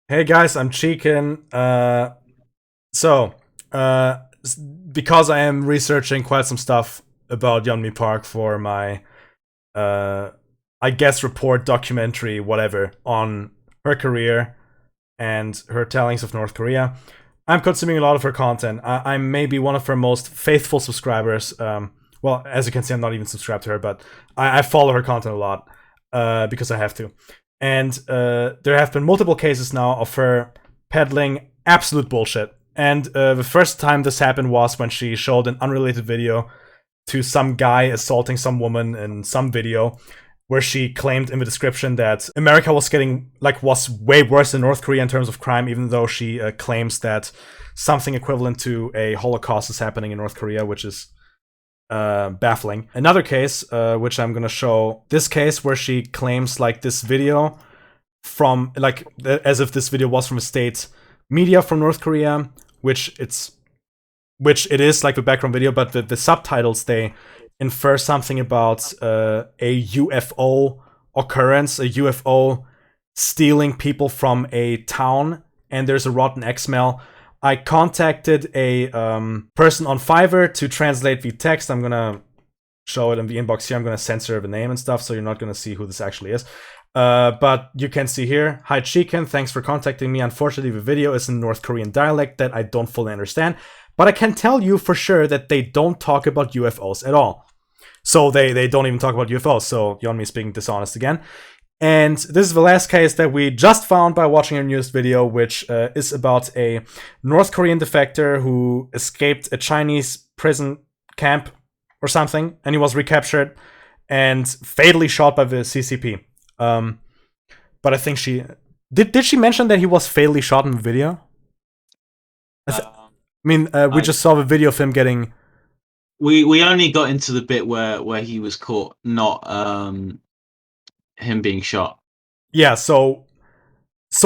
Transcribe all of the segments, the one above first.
Hey guys, I'm Cheekin. So, uh, because I am researching quite some stuff about Yeonmi Park for my, uh, I guess, report, documentary, whatever, on her career and her tellings of North Korea, I'm consuming a lot of her content. I'm maybe one of her most faithful subscribers. Well, as you can see, I'm not even subscribed to her, but I follow her content a lot because I have to. And there have been multiple cases now of her peddling absolute bullshit. And the first time this happened was when she showed an unrelated video to some guy assaulting some woman in some video where she claimed in the description that America was way worse than North Korea in terms of crime, even though she claims that something equivalent to a Holocaust is happening in North Korea, which is baffling. Another case, which I'm gonna show, this case where she claims like this video from as if this video was from a state media from North Korea, which it is like the background video, but the subtitles they infer something about a UFO occurrence, a UFO stealing people from a town, and there's a rotten egg smell. I contacted a person on Fiverr to translate the text. I'm gonna show it in the inbox here. I'm gonna censor the name and stuff, so you're not gonna see who this actually is. But you can see here, hi Chicken, thanks for contacting me. Unfortunately, the video is in North Korean dialect that I don't fully understand, but I can tell you for sure that they don't talk about UFOs at all. So they don't even talk about UFOs, so Yeonmi is being dishonest again. And this is the last case that we just found by watching our newest video, which is about a North Korean defector who escaped a Chinese prison camp or something, and he was recaptured and fatally shot by the CCP. But I think she did she mention that he was fatally shot in the video? We I just saw the video of him getting. we only got into the bit where he was caught, not him being shot. Yeah, so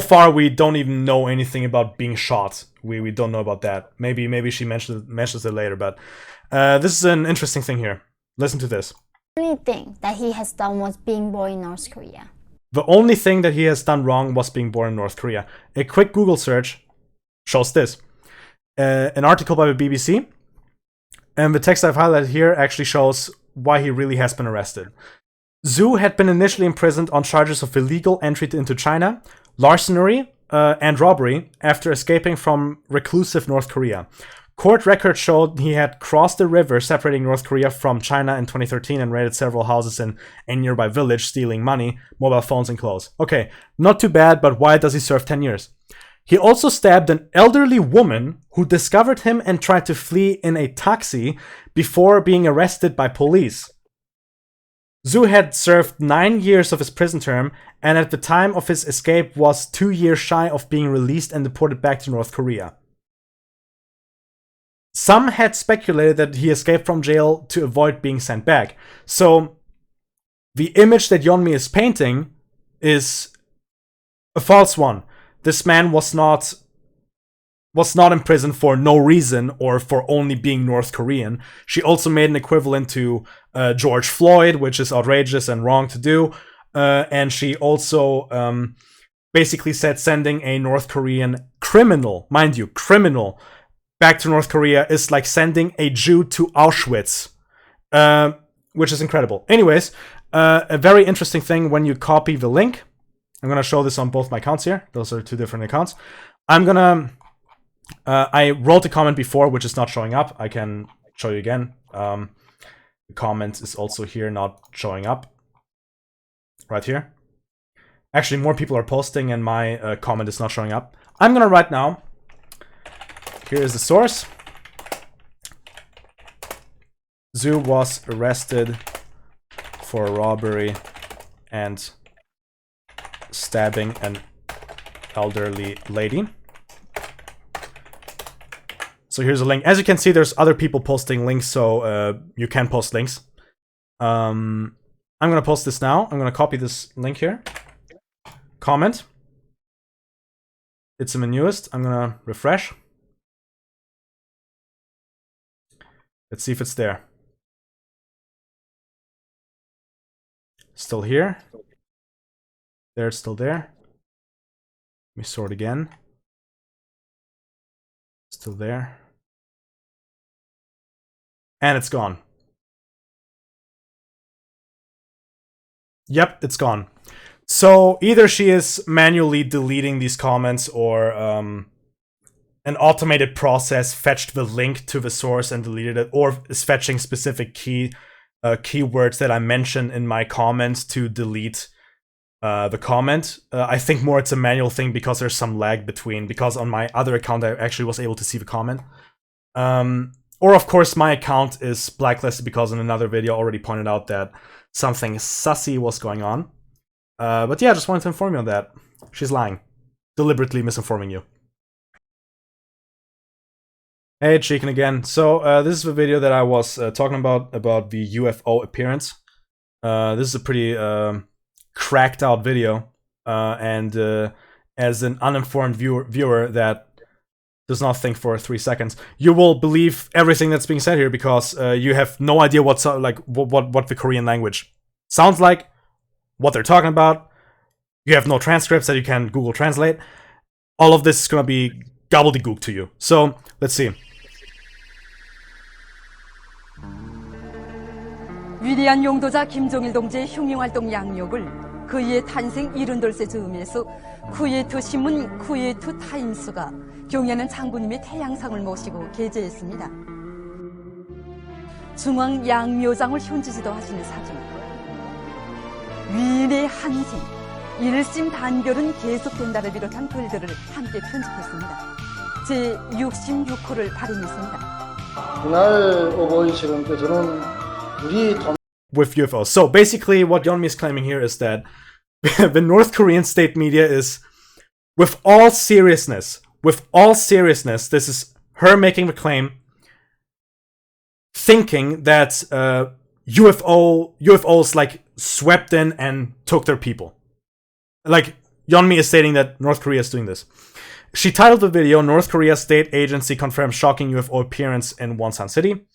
far we don't even know anything about being shot. We don't know about that. Maybe she mentions it later, but this is an interesting thing here. Listen to this. The only thing that he has done was being born in North Korea. The only thing that he has done wrong was being born in North Korea. A quick Google search shows this. An article by the BBC, and the text I've highlighted here actually shows why he really has been arrested. Zhu had been initially imprisoned on charges of illegal entry into China, larceny, and robbery after escaping from reclusive North Korea. Court records showed he had crossed the river separating North Korea from China in 2013 and raided several houses in a nearby village, stealing money, mobile phones, and clothes. Okay, not too bad, but why does he serve 10 years? He also stabbed an elderly woman who discovered him and tried to flee in a taxi before being arrested by police. Zhu had served 9 years of his prison term, and at the time of his escape was 2 years shy of being released and deported back to North Korea. Some had speculated that he escaped from jail to avoid being sent back. So, the image that Yeonmi is painting is a false one. This man was not in prison for no reason or for only being North Korean. She also made an equivalent to George Floyd, which is outrageous and wrong to do. And she also basically said sending a North Korean criminal, mind you, criminal, back to North Korea is like sending a Jew to Auschwitz, which is incredible. Anyways, a very interesting thing when you copy the link. I'm going to show this on both my accounts here. Those are two different accounts. I wrote a comment before, which is not showing up. I can show you again. The comment is also here, not showing up. Right here. Actually, more people are posting and my comment is not showing up. I'm going to write now. Here is the source. Zhu was arrested for robbery and stabbing an elderly lady. So here's a link. As you can see, there's other people posting links, so you can post links. I'm gonna post this now. I'm gonna copy this link here. Comment. It's in the newest. I'm gonna refresh. Let's see if it's there. Still here. There, it's still there. Let me sort again. Still there. And it's gone. Yep, it's gone. So either she is manually deleting these comments, or an automated process fetched the link to the source and deleted it, or is fetching specific keywords that I mentioned in my comments to delete the comment. I think more it's a manual thing because there's some lag between, because on my other account I actually was able to see the comment. Or of course my account is blacklisted because in another video I already pointed out that something sussy was going on. But yeah, I just wanted to inform you on that. She's lying. Deliberately misinforming you. Hey, Chicken again. So this is the video that I was talking about the UFO appearance. This is a pretty cracked out video, and as an uninformed viewer that does not think for 3 seconds, you will believe everything that's being said here because you have no idea what the Korean language sounds like, what they're talking about. You have no transcripts that you can Google Translate. All of this is gonna be gobbledygook to you. So let's see. 위대한 용도자 김정일 동지의 흉흉활동 양력을 그의 탄생 78세 즈음에서 쿠웨이트 신문 쿠웨이트 타임스가 경애하는 장군님의 태양상을 모시고 게재했습니다. 중앙 양묘장을 현지지도 하시는 사중, 위인의 한생, 일심 단결은 계속된다를 비롯한 글들을 함께 편집했습니다. 제66호를 발행했습니다. 그날 오고 이 지금까지는 with UFOs. So basically what Yeonmi is claiming here is that the North Korean state media is, with all seriousness, this is her making the claim, thinking that UFOs like swept in and took their people. Like, Yeonmi is stating that North Korea is doing this. She titled the video, North Korea State Agency Confirms Shocking UFO Appearance in Wonsan City.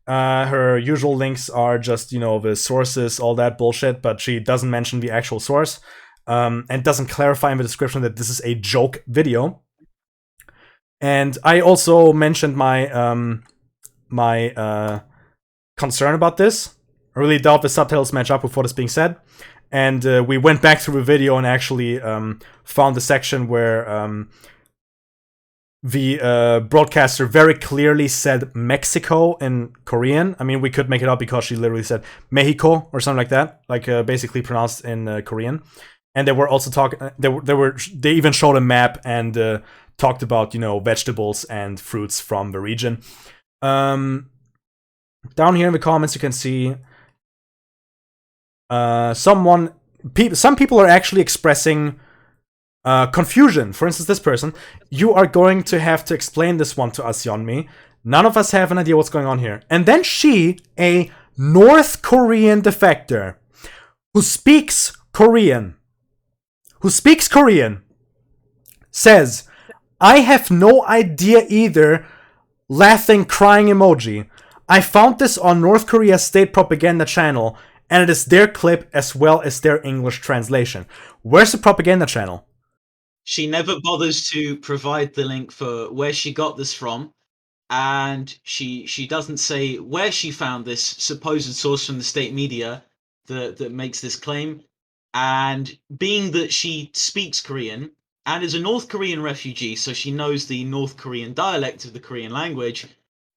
Her usual links are just, the sources, all that bullshit, but she doesn't mention the actual source, and doesn't clarify in the description that this is a joke video. And I also mentioned my concern about this. I really doubt the subtitles match up with what is being said. And we went back through the video and actually found the section where the broadcaster very clearly said Mexico in Korean. I mean, we could make it up because she literally said Mexico or something like that, like basically pronounced in Korean. And they were also talking. They even showed a map and talked about vegetables and fruits from the region. Down here in the comments, you can see some people are actually expressing confusion. For instance, this person, you are going to have to explain this one to us, Yeonmi. None of us have an idea what's going on here. And then she, a North Korean defector, who speaks Korean, says, I have no idea either, laughing, crying emoji. I found this on North Korea's state propaganda channel, and it is their clip as well as their English translation. Where's the propaganda channel? She never bothers to provide the link for where she got this from, and she doesn't say where she found this supposed source from the state media that makes this claim. And being that she speaks Korean and is a North Korean refugee, so she knows the North Korean dialect of the Korean language,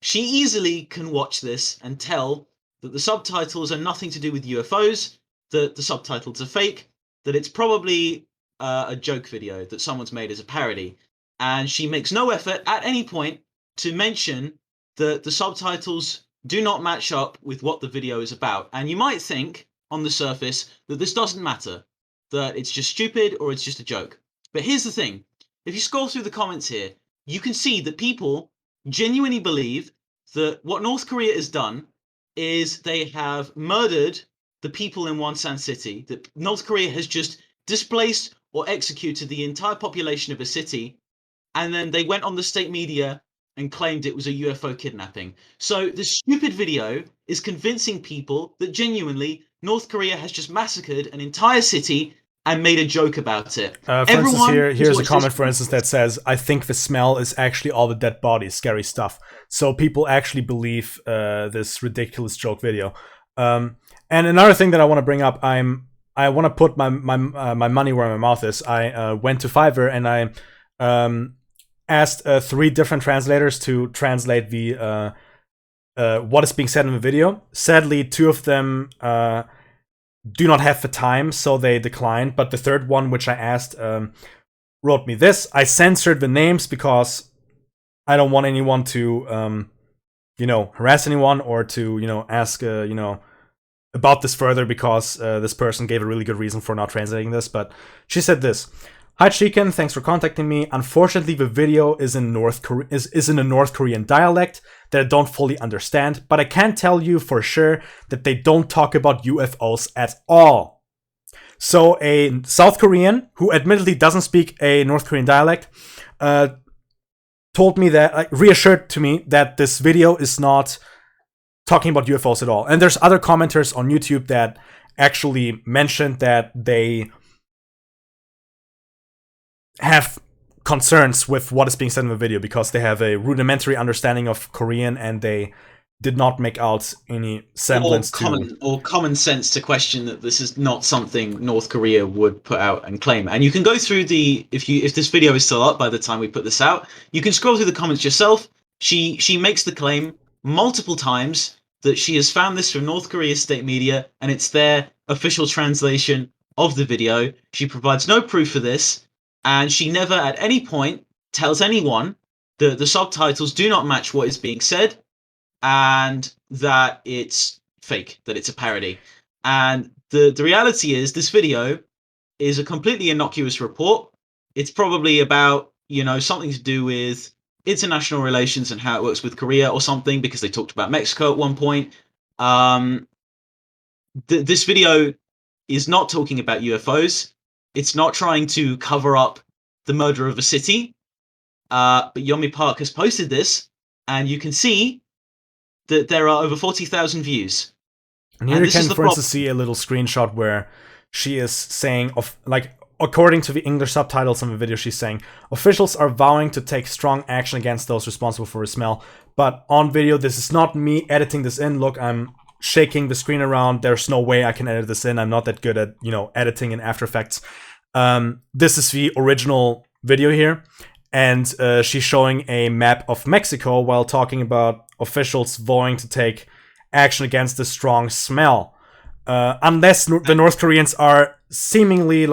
she easily can watch this and tell that the subtitles are nothing to do with UFOs, that the subtitles are fake, that it's probably a joke video that someone's made as a parody. And she makes no effort at any point to mention that the subtitles do not match up with what the video is about. And you might think on the surface that this doesn't matter, that it's just stupid or it's just a joke. But here's the thing. If you scroll through the comments here, you can see that people genuinely believe that what North Korea has done is they have murdered the people in Wonsan City, that North Korea has just displaced or executed the entire population of a city, and then they went on the state media and claimed it was a UFO kidnapping. So this stupid video is convincing people that genuinely North Korea has just massacred an entire city and made a joke about it. For instance, here's a comment, for instance, that says, "I think the smell is actually all the dead bodies, scary stuff." So people actually believe this ridiculous joke video. And another thing that I want to bring up, I want to put my money where my mouth is. I went to Fiverr and I asked 3 different translators to translate the what is being said in the video. Sadly, 2 of them do not have the time, so they declined. But the third one, which I asked, wrote me this. I censored the names because I don't want anyone to, harass anyone or to, ask, about this further, because this person gave a really good reason for not translating this. But she said this: "Hi Chicken, thanks for contacting me. Unfortunately, the video is in a North Korean dialect that I don't fully understand, but I can tell you for sure that they don't talk about UFOs at all." So a South Korean, who admittedly doesn't speak a North Korean dialect, told me that, reassured to me that this video is not talking about UFOs at all. And there's other commenters on YouTube that actually mentioned that they have concerns with what is being said in the video because they have a rudimentary understanding of Korean and they did not make out any semblance or common sense to question that this is not something North Korea would put out and claim. And you can go through if this video is still up by the time we put this out, you can scroll through the comments yourself. She makes the claim multiple times that she has found this from North Korea's state media and it's their official translation of the video. She provides no proof for this, and she never at any point tells anyone that the subtitles do not match what is being said and that it's fake, that it's a parody. And the reality is this video is a completely innocuous report. It's probably about, something to do with international relations and how it works with Korea or something, because they talked about Mexico at one point. This video is not talking about UFOs. It's not trying to cover up the murder of a city. But Yeonmi Park has posted this, and you can see that there are over 40,000 views. And here you can, for instance, see a little screenshot where she is saying, according to the English subtitles on the video, she's saying, "Officials are vowing to take strong action against those responsible for the smell." But on video, this is not me editing this in. Look, I'm shaking the screen around. There's no way I can edit this in. I'm not that good at, editing in After Effects. This is the original video here. And she's showing a map of Mexico while talking about officials vowing to take action against the strong smell. Unless the North Koreans are seemingly,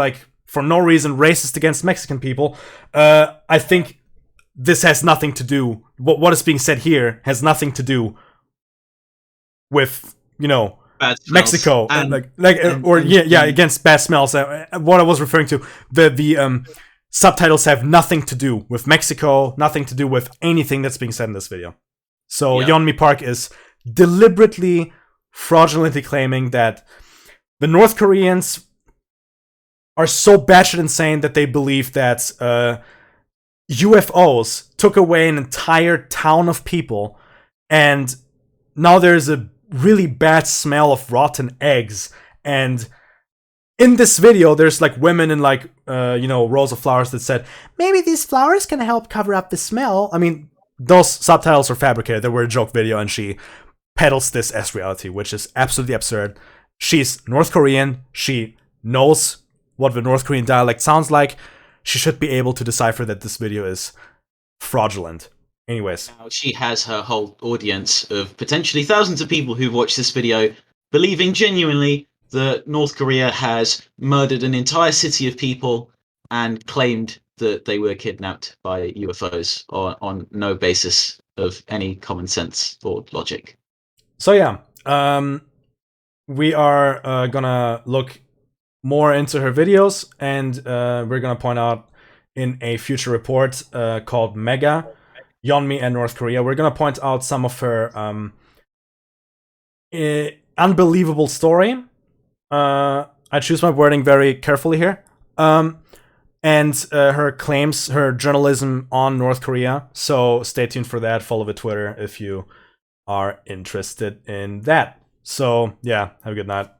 for no reason, racist against Mexican people, I think this has nothing to do, what is being said here has nothing to do with, Mexico, against bad smells. What I was referring to, the subtitles have nothing to do with Mexico, nothing to do with anything that's being said in this video. So Yeonmi Park is deliberately, fraudulently claiming that the North Koreans are so batshit insane that they believe that UFOs took away an entire town of people, and now there's a really bad smell of rotten eggs. And in this video, there's women in rows of flowers that said, "Maybe these flowers can help cover up the smell." I mean, those subtitles are fabricated. They were a joke video, and she peddles this as reality, which is absolutely absurd. She's North Korean. She knows what the North Korean dialect sounds like. She should be able to decipher that this video is fraudulent. Anyways. Now she has her whole audience of potentially thousands of people who watch this video believing genuinely that North Korea has murdered an entire city of people and claimed that they were kidnapped by UFOs on no basis of any common sense or logic. So yeah, we are gonna look more into her videos, and we're gonna point out in a future report called Mega, Yeonmi and North Korea. We're gonna point out some of her unbelievable story. I choose my wording very carefully here. And her claims, her journalism on North Korea. So stay tuned for that. Follow the Twitter if you are interested in that. So yeah, have a good night.